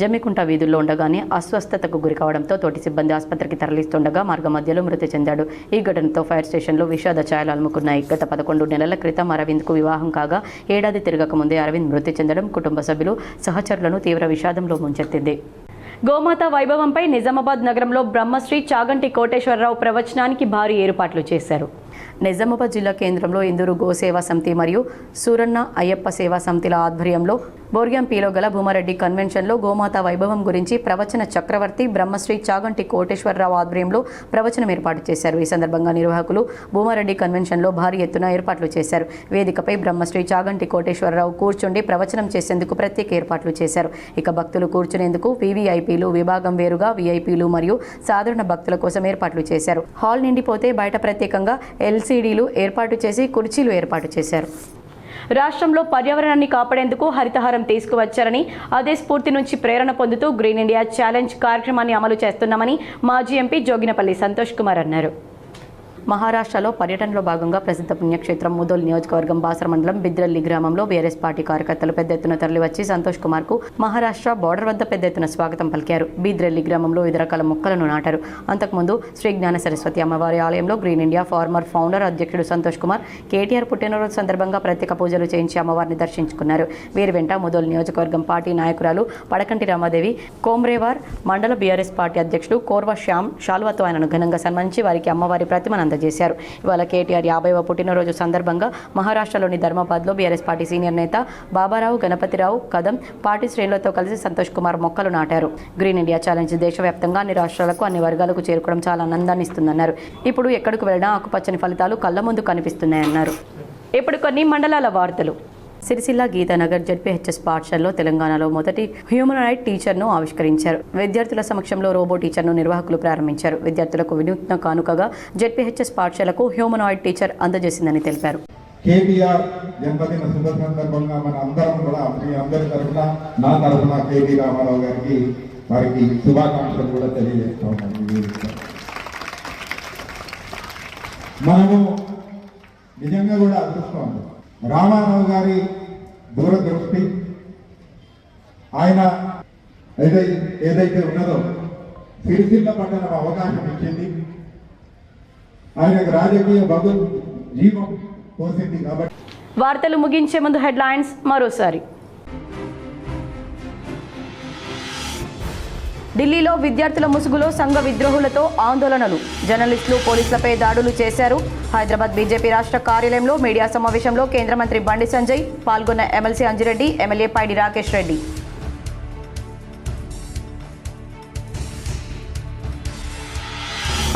జమ్మికుంట వీధుల్లో ఉండగానే అస్వస్థతకు గురి కావడంతో తోటి సిబ్బంది ఆసుపత్రికి తరలిస్తుండగా మార్గ మధ్యలో మృతి చెందాడు. ఈ ఘటనతో ఫైర్ స్టేషన్లో విషాద ఛాయలు అలుముకున్నాయి. గత 11 నెలల క్రితం అరవింద్కు వివాహం కాగా ఏడాది తిరగక ముందే అరవింద్ మృతి చెందడం కుటుంబ సభ్యులు, సహచరులను తీవ్ర విషాదంలో ముంచెత్తింది. గోమాత వైభవంపై నిజామాబాద్ నగరంలో బ్రహ్మశ్రీ చాగంటి కోటేశ్వరరావు ప్రవచనానికి భారీ ఏర్పాట్లు చేశారు. నిజామాబాద్ జిల్లా కేంద్రంలో ఇందూరు గోసేవా సమితి మరియు సూరన్న అయ్యప్ప సేవా సమితిల ఆధ్వర్యంలో బోర్గ్యాంపీలో గల భూమారెడ్డి కన్వెన్షన్లో గోమాత వైభవం గురించి ప్రవచన చక్రవర్తి బ్రహ్మశ్రీ చాగంటి కోటేశ్వరరావు ఆధ్వర్యంలో ప్రవచనం ఏర్పాటు చేశారు. ఈ సందర్భంగా నిర్వాహకులు భూమారెడ్డి కన్వెన్షన్లో భారీ ఎత్తున ఏర్పాట్లు చేశారు. వేదికపై బ్రహ్మశ్రీ చాగంటి కోటేశ్వరరావు కూర్చుండి ప్రవచనం చేసేందుకు ప్రత్యేక ఏర్పాట్లు చేశారు. ఇక భక్తులు కూర్చునేందుకు వీవీఐపీలు విభాగం వేరుగా వీఐపీలు మరియు సాధారణ భక్తుల కోసం ఏర్పాట్లు చేశారు. హాల్ నిండిపోతే బయట ప్రత్యేకంగా ఎల్సీడీలు ఏర్పాటు చేసి కుర్చీలు ఏర్పాటు చేశారు. రాష్ట్రంలో పర్యావరణాన్ని కాపాడేందుకు హరితహారం తీసుకువచ్చారని అదే స్ఫూర్తి నుంచి ప్రేరణ పొందుతూ గ్రీన్ ఇండియా ఛాలెంజ్ కార్యక్రమాన్ని అమలు చేస్తున్నామని మాజీ ఎంపీ జోగినపల్లి సంతోష్ కుమార్ అన్నారు. మహారాష్ట్రలో పర్యటనలో భాగంగా ప్రసిద్ధ పుణ్యక్షేత్రం ముదోల్ నియోజకవర్గం బాసర మండలం బిద్రల్లి గ్రామంలో బీఆర్ఎస్ పార్టీ కార్యకర్తలు పెద్ద ఎత్తున తరలివచ్చి సంతోష్ కుమార్ కు మహారాష్ట్ర బోర్డర్ వద్ద పెద్ద ఎత్తున స్వాగతం పలికారు. బిద్రల్లి గ్రామంలో వివిధ రకాల మొక్కలను నాటారు. అంతకుముందు శ్రీ జ్ఞాన సరస్వతి అమ్మవారి ఆలయంలో గ్రీన్ ఇండియా ఫార్మర్ ఫౌండర్ అధ్యక్షుడు సంతోష్ కుమార్ కేటీఆర్ పుట్టినరోజు సందర్భంగా ప్రత్యేక పూజలు చేయించి అమ్మవారిని దర్శించుకున్నారు. వీరి వెంట ముదోల్ నియోజకవర్గం పార్టీ నాయకురాలు పడకంటి రామాదేవి, కోమ్రేవార్ మండల బీఆర్ఎస్ పార్టీ అధ్యక్షుడు కోర్వ శ్యామ్ షాల్వాతో ఆయనను ఘనంగా సన్మానించి వారికి అమ్మవారి ప్రతిమను అందజేశారు. ఇవాళ కేటీఆర్ 50వ పుట్టినరోజు సందర్భంగా మహారాష్ట్రలోని ధర్మాబాద్లో బీఆర్ఎస్ పార్టీ సీనియర్ నేత బాబారావు గణపతిరావు కదం పార్టీ శ్రేణులతో కలిసి సంతోష్ కుమార్ మొక్కలు నాటారు. గ్రీన్ ఇండియా ఛాలెంజ్ దేశవ్యాప్తంగా అన్ని రాష్ట్రాలకు అన్ని వర్గాలకు చేరుకోవడం చాలా ఆనందాన్ని ఇస్తుందన్నారు. ఇప్పుడు ఎక్కడికి వెళ్ళినా ఆకుపచ్చని ఫలితాలు కళ్ల ముందు కనిపిస్తున్నాయన్నారు. ఇప్పుడు కొన్ని మండలాల వార్తలు. సిరిసిల్ల గీతానగర్ జెడ్పీహెచ్ఎస్ పాఠశాలలో తెలంగాణలో మొదటి హ్యూమనాయిడ్ టీచర్ను ఆవిష్కరించారు. విద్యార్థుల సమక్షంలో రోబో టీచర్ను నిర్వాహకులు ప్రారంభించారు. విద్యార్థులకు వినూత్న కానుకగా జెడ్పీహెచ్ఎస్ పాఠశాలకు హ్యూమనాయిడ్ టీచర్ అందజేసిందని తెలిపారు. కేటీఆర్ జన్మదిన శుభ సందర్భంగా మన అందరం కూడా మీ అందరి తరఫున నా తరఫున కేటీ రామారావు గారికి వారికి శుభాకాంక్షలు కూడా తెలియజేస్తా ఉన్నాను. మనము నిజంగా కూడా అదృష్టం. రామారావు గారి దూరదృష్టి ఆయన ఏదైతే ఉన్నదో సిరిసిల్ల పట్టణం అవకాశం ఇచ్చింది. ఆయనకు రాజకీయ జీవం పోసింది. కాబట్టి వార్తలు ముగించే ముందు హెడ్లైన్స్ మరోసారి. ఢిల్లీలో విద్యార్థుల ముసుగులో సంఘ విద్రోహులతో ఆందోళనలు. జర్నలిస్టులు పోలీసులపై దాడులు చేశారు. హైదరాబాద్ బీజేపీ రాష్ట్ర కార్యాలయంలో మీడియా సమావేశంలో కేంద్ర మంత్రి బండి సంజయ్ పాల్గొన్న ఎమ్మెల్సీ అంజిరెడ్డి, ఎమ్మెల్యే పైడి రాకేష్ రెడ్డి.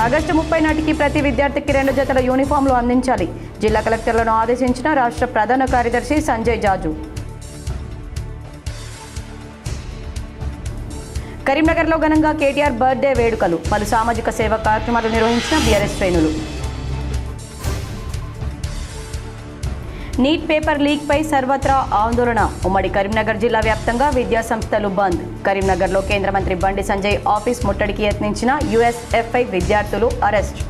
ఆగస్టు 30 నాటికి ప్రతి విద్యార్థికి 2 జతల యూనిఫామ్లు అందించాలి. జిల్లా కలెక్టర్లను ఆదేశించిన రాష్ట్ర ప్రధాన కార్యదర్శి సంజయ్ జాజు. కరీంనగర్లో ఘనంగా కేటీఆర్ బర్త్డే వేడుకలు. పలు సామాజిక సేవా కార్యక్రమాలు నిర్వహించిన బీఆర్ఎస్ శ్రేణులు. నీట్ పేపర్ లీక్పై సర్వత్రా ఆందోళన. ఉమ్మడి కరీంనగర్ జిల్లా వ్యాప్తంగా విద్యా సంస్థలు బంద్. కరీంనగర్లో కేంద్ర మంత్రి బండి సంజయ్ ఆఫీస్ ముట్టడికి యత్నించిన యుఎస్ఎఫ్ఐ విద్యార్థులు అరెస్ట్.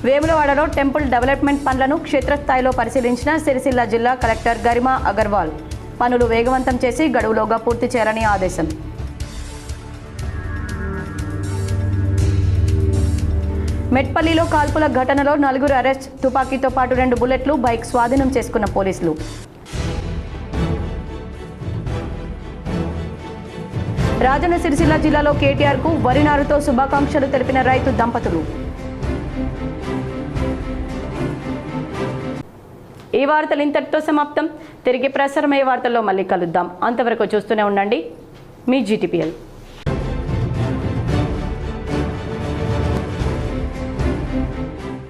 వేములవాడలో టెంపుల్ డెవలప్మెంట్ పనులను క్షేత్రస్థాయిలో పరిశీలించిన సిరిసిల్ల జిల్లా కలెక్టర్ గరిమా అగర్వాల్. పనులు వేగవంతం చేసి గడువులోగా పూర్తి చేయాలని ఆదేశం. మెట్పల్లిలో కాల్పుల ఘటనలో 4 అరెస్ట్. తుపాకీతో పాటు 2 బుల్లెట్లు, బైక్ స్వాధీనం చేసుకున్న పోలీసులు. రాజన్న సిరిసిల్ల జిల్లాలో కేటీఆర్కు వరి నారుతో శుభాకాంక్షలు తెలిపిన రైతు దంపతులు. ఈ వార్తలు ఇంతటితో సమాప్తం. తిరిగి ప్రసారమయ్యే వార్తల్లో మళ్ళీ కలుద్దాం. అంతవరకు చూస్తూనే ఉండండి మీ GTPL.